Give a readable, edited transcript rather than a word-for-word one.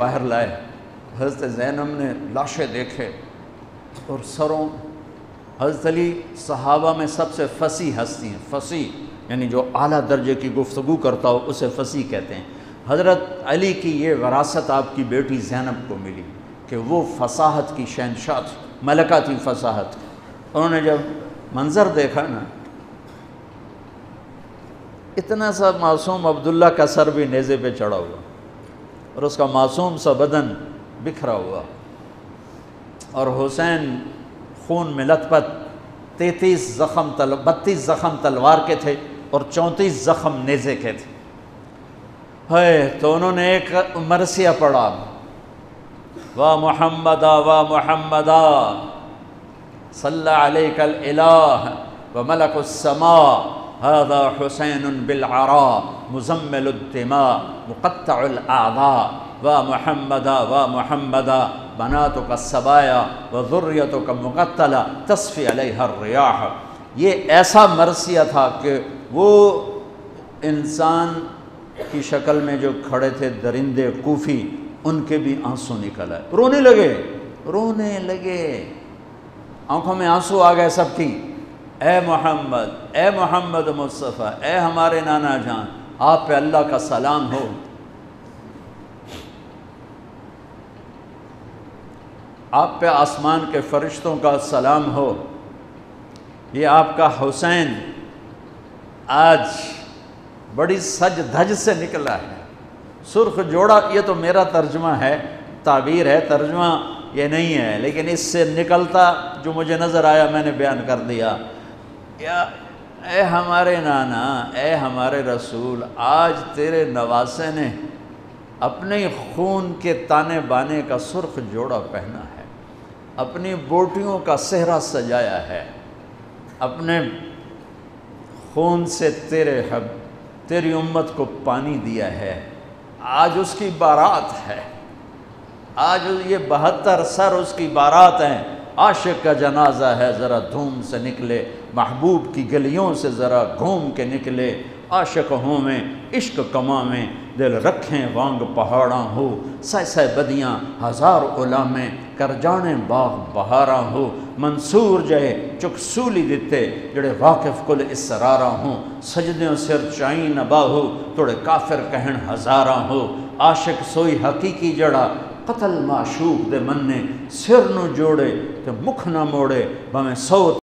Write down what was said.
باہر لائے، حضرت زینب نے لاشیں دیکھے اور سروں. حضرت علی صحابہ میں سب سے فصیح ہستی ہیں. فصیح یعنی جو اعلیٰ درجے کی گفتگو کرتا ہو اسے فصیح کہتے ہیں. حضرت علی کی یہ وراثت آپ کی بیٹی زینب کو ملی کہ وہ فصاحت کی شہنشاہ تھی، ملکہ تھی فصاحت. انہوں نے جب منظر دیکھا نا، اتنا سا معصوم عبداللہ کا سر بھی نیزے پہ چڑھا ہوا اور اس کا معصوم سا بدن بکھرا ہوا، اور حسین خون میں لت پت، 32 زخم تلوار کے تھے اور 34 زخم نیزے کے تھے. تو انہوں نے ایک مرثیہ پڑھا، وا محمدا وا محمدا صلی علیک الالہ وملک السماء هذا حسین بالعراء مزمل الدماء مقطع الاعضاء وا محمدا وا محمدا بناتک السبایا وذریتک مقتلہ تصفی علیہا الریاح. یہ ایسا مرثیہ تھا کہ وہ انسان کی شکل میں جو کھڑے تھے درندے کوفی، ان کے بھی آنسو نکل آئے، رونے لگے، آنکھوں میں آنسو آ گئے سب کی. اے محمد مصطفیٰ، اے ہمارے نانا جان، آپ پہ اللہ کا سلام ہو. آپ پہ آسمان کے فرشتوں کا سلام ہو. یہ آپ کا حسین آج بڑی سج دھج سے نکلا ہے، سرخ جوڑا. یہ تو میرا ترجمہ ہے، تعبیر ہے، ترجمہ یہ نہیں ہے، لیکن اس سے نکلتا جو مجھے نظر آیا میں نے بیان کر دیا. اے ہمارے نانا، اے ہمارے رسول، آج تیرے نواسے نے اپنے خون کے تانے بانے کا سرخ جوڑا پہنا ہے، اپنی بوٹیوں کا صحرا سجایا ہے، اپنے خون سے تیری امت کو پانی دیا ہے. آج اس کی بارات ہے، آج یہ 72 سر اس کی بارات ہیں. عاشق کا جنازہ ہے، ذرا دھوم سے نکلے، محبوب کی گلیوں سے ذرا گھوم کے نکلے. عاشق ہوں میں عشق کماں میں، دل رکھیں وانگ پہاڑاں ہو. سہ بدیاں ہزار علامیں، کر جانے باغ بہاراں ہو. منصور جائے چک سولی دیتے، جڑے واقف کل اسراراں ہوں. سجدیوں سر چائیں نباہو، توڑے کافر کہن ہزاراں ہو. عاشق سوئی حقیقی جڑا، قتل معشوق دے مننے. سر نو جوڑے تے مکھ نہ موڑے، بھویں 100